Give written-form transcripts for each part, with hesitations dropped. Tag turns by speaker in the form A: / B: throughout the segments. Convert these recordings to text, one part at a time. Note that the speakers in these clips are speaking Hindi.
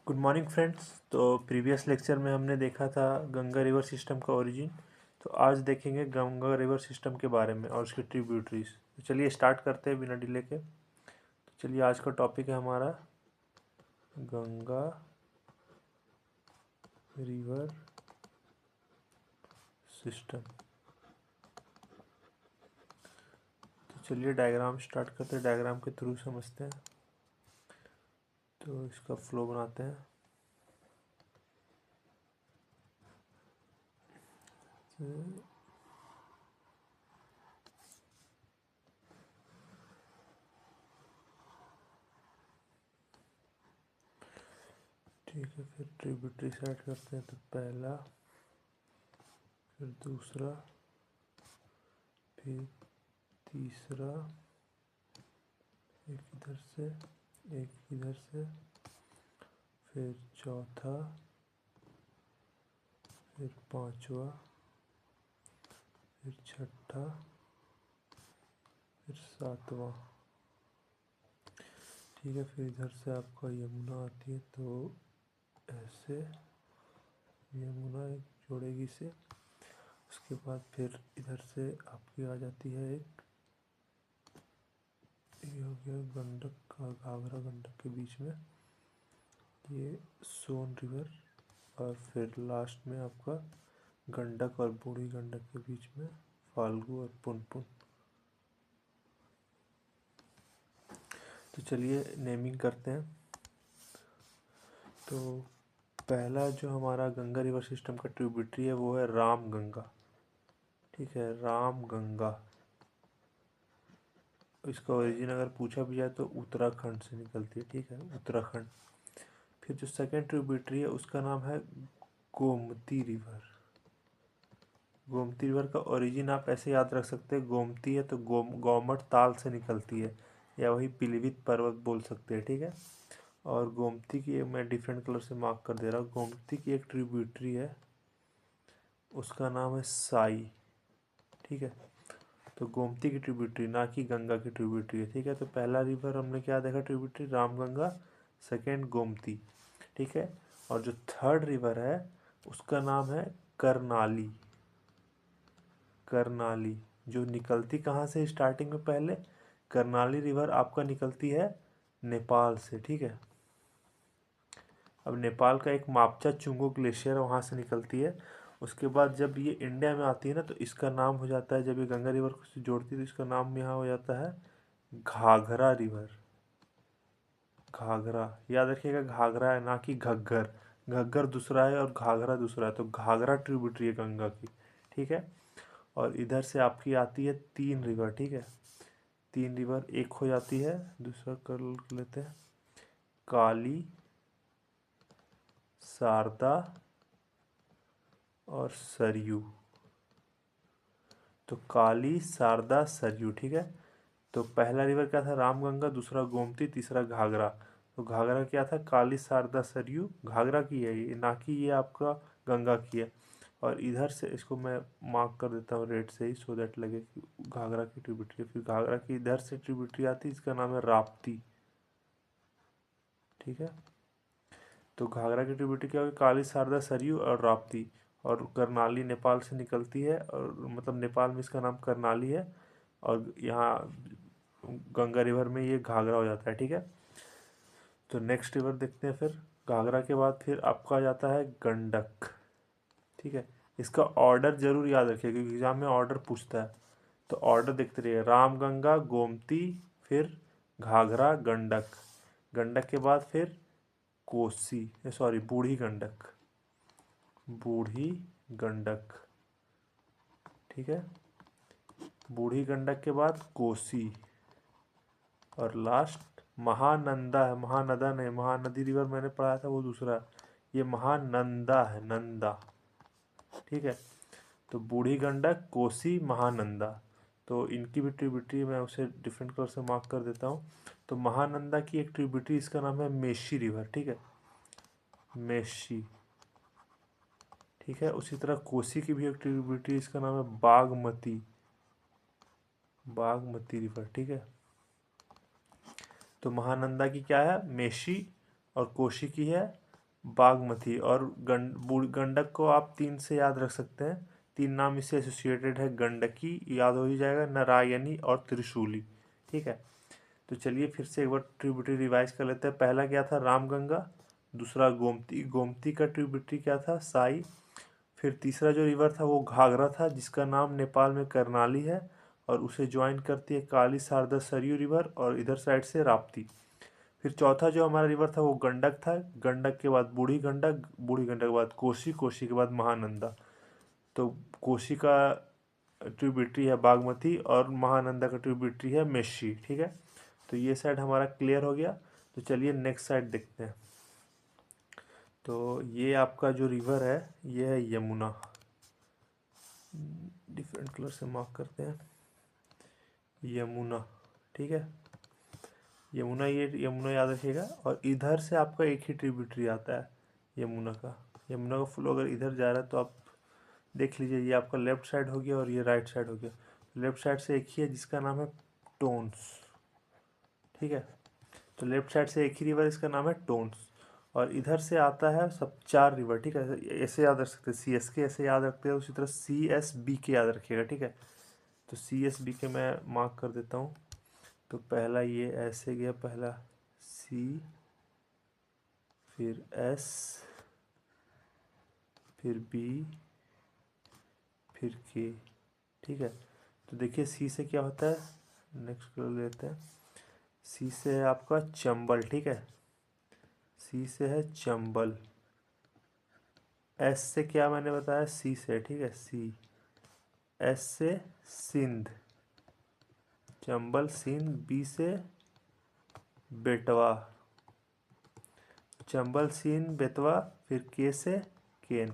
A: Good morning friends. तो प्रीवियस लेक्चर में हमने देखा था गंगा रिवर सिस्टम का ओरिजिन। तो आज देखेंगे गंगा रिवर सिस्टम के बारे में और उसके ट्रिब्यूटरीज। तो चलिए स्टार्ट करते हैं बिना डिले के। तो चलिए आज का टॉपिक है हमारा गंगा रिवर सिस्टम। तो चलिए डायग्राम स्टार्ट करते हैं, डायग्राम के थ्रू समझते हैं। तो इसका फ्लो बनाते हैं। ठीक है, फिर ट्रिब्यूटरी सेट करते हैं। तो पहला, फिर दूसरा, फिर तीसरा, एक इधर से, एक इधर से, फिर चौथा, फिर पांचवा, फिर छठा, फिर सातवां। ठीक है, फिर इधर से आपका यमुना आती है, तो ऐसे यमुना एक जोड़ेगी से। उसके बाद फिर इधर से आपकी आ जाती है एक, ये हो गया गंडक का, घाघरा गंडक के बीच में ये सोन रिवर। और फिर लास्ट में आपका गंडक और बूढ़ी गंडक के बीच में फाल्गु और पुनपुन। तो चलिए नेमिंग करते हैं। तो पहला जो हमारा गंगा रिवर सिस्टम का ट्रिब्यूटरी है वो है राम गंगा। ठीक है, राम गंगा। इसका ओरिजिन अगर पूछा भी जाए तो उत्तराखंड से निकलती है। ठीक है, उत्तराखंड। फिर जो सेकेंड ट्रिब्यूटरी है उसका नाम है गोमती रिवर। गोमती रिवर का ओरिजिन आप ऐसे याद रख सकते हैं, गोमती है तो गोमट ताल से निकलती है, या वही पीलीभीत पर्वत बोल सकते हैं। ठीक है, और गोमती की मैं डिफरेंट कलर से मार्क कर दे रहा हूँ। गोमती की एक ट्रिब्यूटरी है, उसका नाम है साई। ठीक है, तो गोमती की ट्रिब्यूटरी, ना कि गंगा की ट्रिब्यूटरी है। ठीक है, तो पहला रिवर हमने क्या देखा ट्रिब्यूटरी, रामगंगा। सेकेंड गोमती। ठीक है, और जो थर्ड रिवर है उसका नाम है करनाली। करनाली जो निकलती कहाँ से स्टार्टिंग में, पहले करनाली रिवर आपका निकलती है नेपाल से। ठीक है, अब नेपाल का एक मापचा चुंगो ग्लेशियर वहाँ से निकलती है। उसके बाद जब ये इंडिया में आती है ना, तो इसका नाम हो जाता है, जब ये गंगा रिवर को जोड़ती है तो इसका नाम यहाँ हो जाता है घाघरा रिवर। घाघरा याद रखिएगा, घाघरा है ना कि घग्गर। घग्गर दूसरा है और घाघरा दूसरा है, तो घाघरा ट्रिब्यूटरी है गंगा की। ठीक है, और इधर से आपकी आती है तीन रिवर। ठीक है, तीन रिवर एक हो जाती है, दूसरा कर लेते हैं, काली, शारदा और सरयू। तो काली, शारदा, सरयू। ठीक है, तो पहला रिवर क्या था, रामगंगा, दूसरा गोमती, तीसरा घाघरा। तो घाघरा क्या था, काली, शारदा, सरयू। घाघरा की है ये, ना कि ये आपका गंगा की है। और इधर से इसको मैं मार्क कर देता हूँ रेड से ही, सो दैट लगे कि घाघरा की ट्रिब्यूटरी। फिर घाघरा की इधर से ट्रिब्यूटरी आती है, इसका नाम है राप्ती। ठीक है, तो घाघरा की ट्रिब्यूटरी क्या होगी, काली, शारदा, सरयू और राप्ती। और करनाली नेपाल से निकलती है, और मतलब नेपाल में इसका नाम करनाली है, और यहाँ गंगा रिवर में ये घाघरा हो जाता है। ठीक है, तो नेक्स्ट रिवर देखते हैं। फिर घाघरा के बाद फिर आपका आ जाता है गंडक। ठीक है, इसका ऑर्डर जरूर याद रखिए क्योंकि एग्जाम में ऑर्डर पूछता है। तो ऑर्डर देखते रहिए, राम गंगा, गोमती, फिर घाघरा, गंडक। गंडक के बाद फिर कोसी, सॉरी बूढ़ी गंडक। बूढ़ी गंडक। ठीक है, बूढ़ी गंडक के बाद कोसी, और लास्ट महानंदा है। महानदा नहीं, महानदी रिवर मैंने पढ़ाया था वो दूसरा, ये महानंदा है, नंदा। ठीक है, तो बूढ़ी गंडक, कोसी, महानंदा। तो इनकी भी ट्रिब्यूटरी मैं उसे डिफरेंट कलर से मार्क कर देता हूँ। तो महानंदा की एक ट्रिब्यूटरी, इसका नाम है मेशी रिवर। ठीक है, मेशी। ठीक है, उसी तरह कोसी की भी एक ट्रिब्यूटरी, इसका नाम है बागमती। बागमती रिवर। ठीक है, तो महानंदा की क्या है, मेशी, और कोशी की है बागमती और गंडक को आप 3 से याद रख सकते हैं। 3 नाम इससे एसोसिएटेड है, गंडकी याद हो ही जाएगा, नारायणी और त्रिशूली। ठीक है, तो चलिए फिर से एक बार ट्रिब्यूटरी रिवाइज कर लेते हैं। पहला क्या था, रामगंगा। दूसरा गोमती, गोमती का ट्रिब्यूटरी क्या था, साई। फिर तीसरा जो रिवर था वो घाघरा था, जिसका नाम नेपाल में करनाली है, और उसे ज्वाइन करती है काली शारदा सरयू रिवर, और इधर साइड से राप्ती। फिर चौथा जो हमारा रिवर था वो गंडक था। गंडक के बाद बूढ़ी गंडक, बूढ़ी गंडक के बाद कोसी, कोसी के बाद महानंदा। तो कोसी का ट्रिब्यूटरी है बागमती और महानंदा का ट्रिब्यूटरी है मेशी। ठीक है, तो ये साइड हमारा क्लियर हो गया। तो चलिए नेक्स्ट साइड देखते हैं। तो ये आपका जो रिवर है ये है यमुना। डिफरेंट कलर से मार्क करते हैं, यमुना। ठीक है, यमुना, ये यमुना याद रखिएगा। और इधर से आपका एक ही ट्रिब्यूटरी आता है यमुना का। यमुना का फ्लो अगर इधर जा रहा है तो आप देख लीजिए, ये आपका लेफ्ट साइड हो गया और ये राइट साइड हो गया। लेफ्ट साइड से एक ही है जिसका नाम है टोन्स। ठीक है, तो लेफ्ट साइड से एक ही रिवर, इसका नाम है टोन्स। और इधर से आता है सब 4 रिवर। ठीक है, ऐसे याद रख सकते हैं, CSK ऐसे याद रखते हैं, उसी तरह CSBK याद रखिएगा। ठीक है, तो CSBK मैं मार्क कर देता हूँ। तो पहला ये ऐसे गया, पहला C, फिर S, फिर B, फिर K। ठीक है, तो देखिए C से क्या होता है, नेक्स्ट कर लेते हैं। C से है आपका चंबल। ठीक है, C से है चंबल। S से क्या मैंने बताया, C से। ठीक है, C। S से सिंध, चंबल सिंध। B से बेटवा, चंबल सिंध बेतवा। फिर K से केन।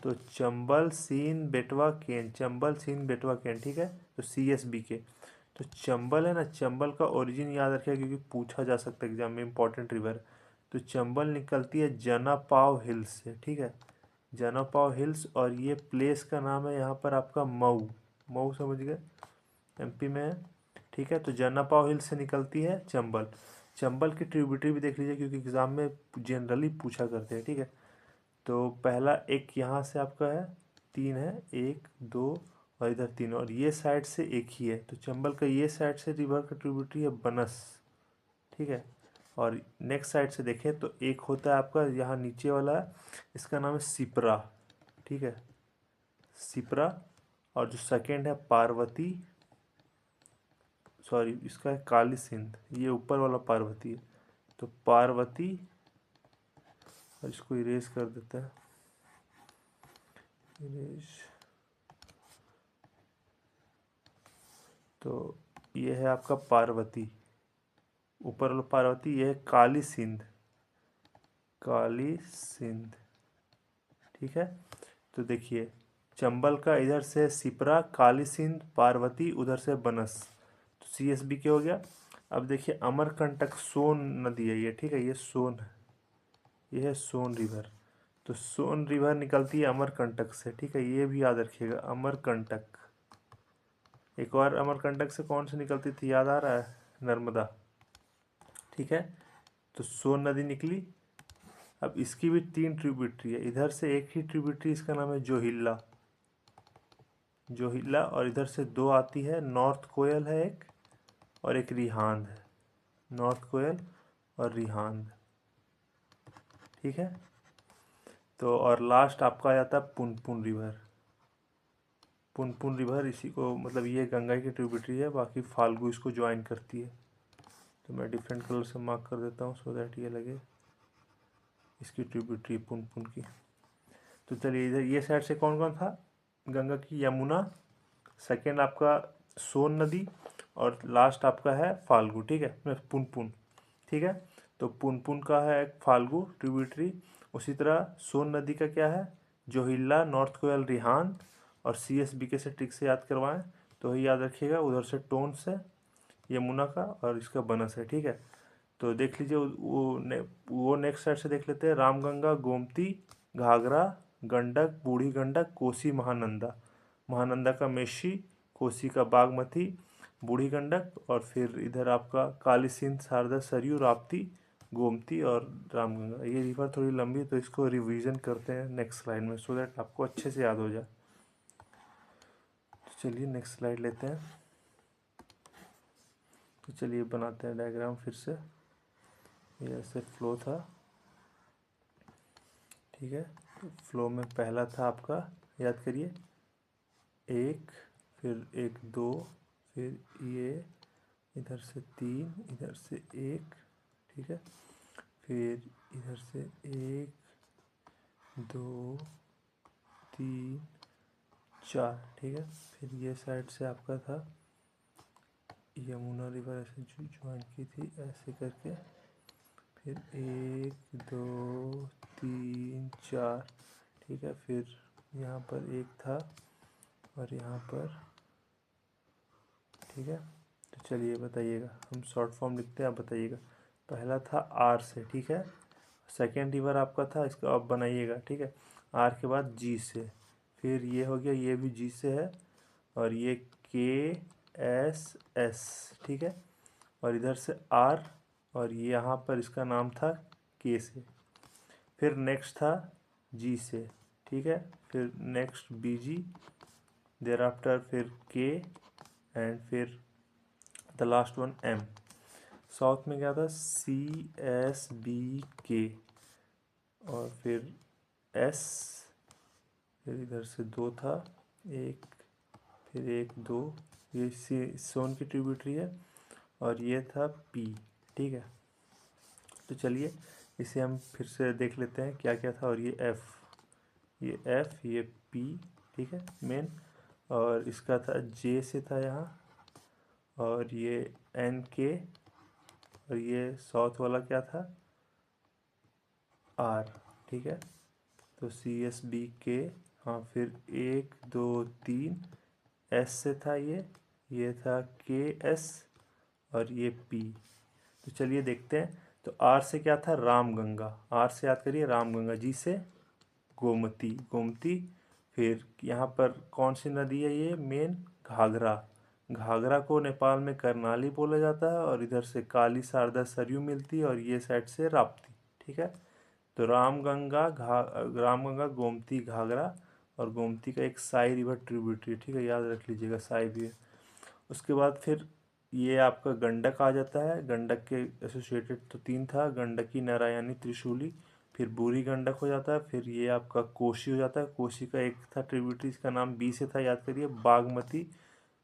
A: तो चंबल सीन बेटवा केन, चंबल सीन बेटवा केन। ठीक है, तो CSBK। तो चंबल है ना, चंबल का ओरिजिन याद रखिएगा क्योंकि पूछा जा सकता है एग्जाम में, इंपॉर्टेंट रिवर। तो चंबल निकलती है जनापाव हिल्स से। ठीक है, जनापाव हिल्स, और ये प्लेस का नाम है यहाँ पर आपका मऊ। मऊ समझ गए, MP में है। ठीक है, तो जनापाव हिल्स से निकलती है चंबल। चंबल की ट्रिब्यूटरी भी देख लीजिए क्योंकि एग्जाम में जनरली पूछा करते हैं। ठीक है, तो पहला एक यहाँ से आपका है, 3 है, 1 2 और इधर 3, और ये साइड से एक ही है। तो चंबल का ये साइड से रिवर का ट्रिब्यूटरी है बनस। ठीक है, और नेक्स्ट साइड से देखें तो एक होता है आपका यहाँ नीचे वाला है, इसका नाम है सिपरा। ठीक है, सिपरा। और जो सेकेंड है पार्वती, सॉरी इसका है काली सिंध, ये ऊपर वाला पार्वती है। तो पार्वती, और इसको इरेज कर देते हैं, इरेज। तो ये है आपका पार्वती, ऊपर वाला पार्वती। ये है काली सिंध, काली सिंध। ठीक है, तो देखिए चंबल का इधर से सिपरा, काली सिंध, पार्वती, उधर से बनस। तो CSB के हो गया। अब देखिए अमरकंटक सोन नदी है ये। ठीक है, ये सोन है, ये है सोन रिवर। तो सोन रिवर निकलती है अमरकंटक से। ठीक है, ये भी याद रखिएगा, अमरकंटक। एक और अमरकंटक से कौन सी निकलती थी याद आ रहा है, नर्मदा। ठीक है, तो सोन नदी निकली। अब इसकी भी 3 ट्रिब्यूटरी है, इधर से एक ही ट्रिब्यूटरी, इसका नाम है जोहिल्ला, जोहिल्ला। और इधर से 2 आती है, नॉर्थ कोयल है एक, और एक रिहांद है, नॉर्थ कोयल और रिहांद। ठीक है, तो और लास्ट आपका आ जाता है पुनपुन रिवर। पुनपुन रिवर इसी को, मतलब ये गंगा की ट्रिब्यूटरी है, बाकी फाल्गु इसको ज्वाइन करती है। तो मैं डिफरेंट कलर से मार्क कर देता हूँ सो दैट ये लगे इसकी ट्रिब्यूटरी पुनपुन की। तो चलिए इधर ये साइड से कौन कौन था, गंगा की यमुना, सेकेंड आपका सोन नदी, और लास्ट आपका है फाल्गु। ठीक है, पुनपुन। ठीक है, तो पुनपुन का है एक फाल्गु ट्रिब्यूटरी। उसी तरह सोन नदी का क्या है, जोहिल्ला, नॉर्थ कोयल, रिहांद। और CSBK से ट्रिक से याद करवाएं तो ही याद रखिएगा, उधर से टोन्स है यमुना का, और इसका बनस है। ठीक है, तो देख लीजिए वो नेक्स्ट साइड से देख लेते हैं, रामगंगा, गोमती, घाघरा, गंडक, बूढ़ी गंडक, कोसी, महानंदा। महानंदा का मेशी, कोसी का बागमती, बूढ़ी गंडक, और फिर इधर आपका काली सिंध, शारदा, सरयू, राप्ती, गोमती और रामगंगा। ये रिवर थोड़ी लंबी, तो इसको रिवीजन करते हैं नेक्स्ट स्लाइड में, सो दैट आपको अच्छे से याद हो जाए। तो चलिए नेक्स्ट स्लाइड लेते हैं। तो चलिए बनाते हैं डायग्राम फिर से। ये ऐसे फ्लो था, ठीक है। तो फ्लो में पहला था आपका, याद करिए, एक, फिर एक दो, फिर ये इधर से तीन, इधर से एक, ठीक है। फिर इधर से एक, दो, तीन, चार, ठीक है। फिर ये साइड से आपका था यमुना रिवर, ऐसे ज्वाइन की थी ऐसे करके। फिर एक, दो, तीन, चार, ठीक है। फिर यहाँ पर एक था और यहाँ पर, ठीक है। तो चलिए बताइएगा, हम शॉर्ट फॉर्म लिखते हैं, आप बताइएगा। पहला था आर से, ठीक है। सेकेंड रिवर आपका था, इसको आप बनाइएगा, ठीक है। आर के बाद जी से, फिर ये हो गया, ये भी जी से है, और ये के एस एस, ठीक है। और इधर से आर, और यहाँ पर इसका नाम था के से। फिर नेक्स्ट था जी से, ठीक है। फिर next B G, thereafter फिर के, एंड फिर the last one M. South में क्या था, सी एस बी के, और फिर एस, फिर इधर से दो था, एक, फिर एक दो, ये सोन की ट्रिब्यूटरी है, और ये था पी, ठीक है। तो चलिए इसे हम फिर से देख लेते हैं क्या क्या था। और ये एफ, ये एफ, ये पी, ठीक है मेन, और इसका था जे से था यहाँ, और ये एन के, और ये साउथ वाला क्या था, आर, ठीक है। तो सी एस बी के, हाँ। फिर एक दो तीन, एस से था ये था के एस, और ये पी। तो चलिए देखते हैं। तो आर से क्या था, रामगंगा, आर से याद करिए रामगंगा। जी से गोमती, गोमती। फिर यहाँ पर कौन सी नदी है, ये मेन घाघरा, घाघरा को नेपाल में करनाली बोला जाता है, और इधर से काली शारदा सरयू मिलती है, और ये साइड से राप्ती, ठीक है। तो रामगंगा गोमती घाघरा, और गोमती का एक साई रिवर ट्रिब्यूटरी, ठीक है, याद रख लीजिएगा, साई भी है। उसके बाद फिर ये आपका गंडक आ जाता है। गंडक के एसोसिएटेड तो तीन था, गंडकी, नारायणी, त्रिशूली। फिर बूढ़ी गंडक हो जाता है। फिर ये आपका कोसी हो जाता है। कोसी का एक था ट्रिब्यूटरी, इसका नाम बी से था, याद करिए, बागमती।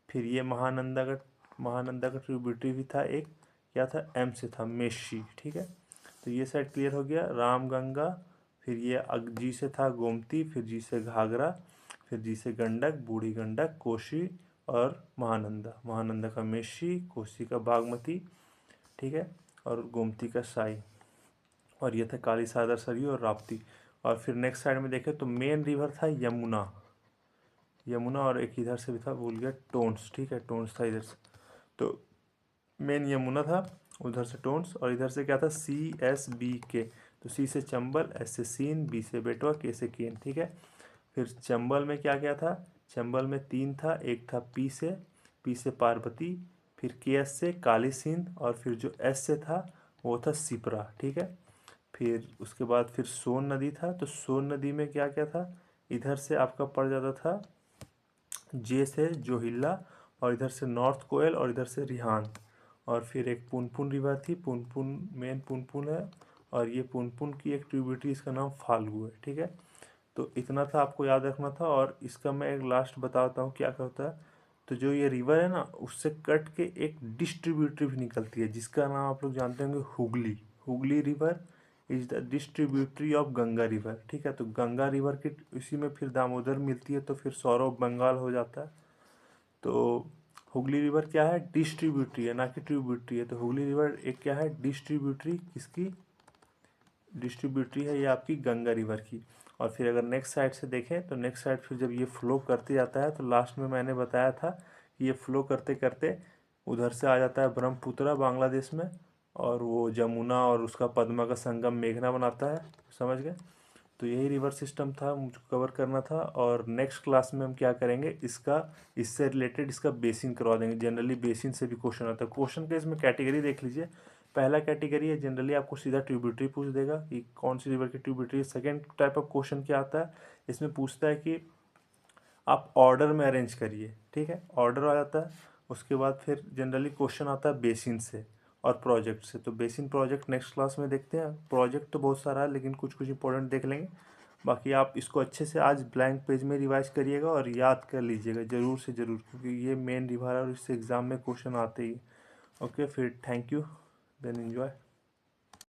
A: फिर ये महानंदा का ट्रिब्यूटरी भी था एक, क्या था, एम से था, मेशी, ठीक है। तो ये साइड क्लियर हो गया, रामगंगा। फिर ये जी से था गोमती, फिर जी से घाघरा, फिर जी से गंडक, बूढ़ी गंडक, कोसी, और महानंदा, महानंदा का मेशी, कोसी का बागमती, ठीक है, और गोमती का साई। और ये था काली सागर, सरयू और राप्ती। और फिर नेक्स्ट साइड में देखें तो मेन रिवर था यमुना, यमुना, और एक इधर से भी था, भूल गया, टोन्स, ठीक है, टोन्स था इधर से। तो मेन यमुना था, उधर से टोन्स, और इधर से क्या था, सी एस बी के। तो सी से चंबल, एस से सीन, बी से बेटवा, के से केन, ठीक है। फिर चंबल में क्या क्या था, चंबल में तीन था, एक था पी से पार्वती, फिर के एस से काली सिंध, और फिर जो एस से था वो था सिपरा, ठीक है। फिर उसके बाद फिर सोन नदी था। तो सोन नदी में क्या क्या था, इधर से आपका पड़ जाता था जे से जोहिल्ला, और इधर से नॉर्थ कोयल, और इधर से रिहान। और फिर एक पुनपुन रिवर थी, पुनपुन मेन पुनपुन है, और ये पुनपुन की एक ट्रिब्यूटरी, इसका नाम फाल्गु है, ठीक है। तो इतना था आपको याद रखना था। और इसका मैं एक लास्ट बताता हूँ क्या क्या होता है। तो जो ये रिवर है ना, उससे कट के एक डिस्ट्रीब्यूटरी भी निकलती है, जिसका नाम आप लोग जानते होंगे, Hooghly. Hooghly river is the distributary of Ganga river, ठीक है। तो गंगा रिवर की इसी में फिर दामोदर मिलती है, तो फिर सौरव बंगाल हो जाता है। तो हुगली रिवर क्या है, डिस्ट्रीब्यूटरी है, ना कि ट्रिब्यूटरी है। तो हुगली रिवर एक क्या है, डिस्ट्रीब्यूटरी, किसकी, डिस्ट्रीब्यूटरी है ये आपकी गंगा रिवर की। और फिर अगर नेक्स्ट साइड से देखें तो नेक्स्ट साइड फिर जब ये फ्लो करते जाता है, तो लास्ट में मैंने बताया था कि ये फ्लो करते करते उधर से आ जाता है ब्रह्मपुत्रा बांग्लादेश में, और वो जमुना और उसका पद्मा का संगम मेघना बनाता है, समझ गए। तो यही रिवर सिस्टम था, मुझको कवर करना था। और नेक्स्ट क्लास में हम क्या करेंगे, इसका इससे रिलेटेड इसका बेसिन करवा देंगे। जनरली बेसिन से भी क्वेश्चन आता है। क्वेश्चन के इसमें कैटेगरी देख लीजिए। पहला कैटेगरी है, जनरली आपको सीधा ट्रिब्यूटरी पूछ देगा कि कौन सी रिवर की ट्रिब्यूटरी है। सेकेंड टाइप ऑफ क्वेश्चन क्या आता है, इसमें पूछता है कि आप ऑर्डर में अरेंज करिए, ठीक है, ऑर्डर आ जाता है। उसके बाद फिर जनरली क्वेश्चन आता है बेसिन से और प्रोजेक्ट से। तो बेसिन प्रोजेक्ट नेक्स्ट क्लास में देखते हैं, प्रोजेक्ट तो बहुत सारा है लेकिन कुछ कुछ इंपॉर्टेंट देख लेंगे। बाकी आप इसको अच्छे से आज ब्लैंक पेज में रिवाइज करिएगा और याद कर लीजिएगा ज़रूर से ज़रूर, क्योंकि ये मेन रिवाइज और इससे एग्ज़ाम में क्वेश्चन आते ही। ओके, फिर थैंक यू, देन एंजॉय।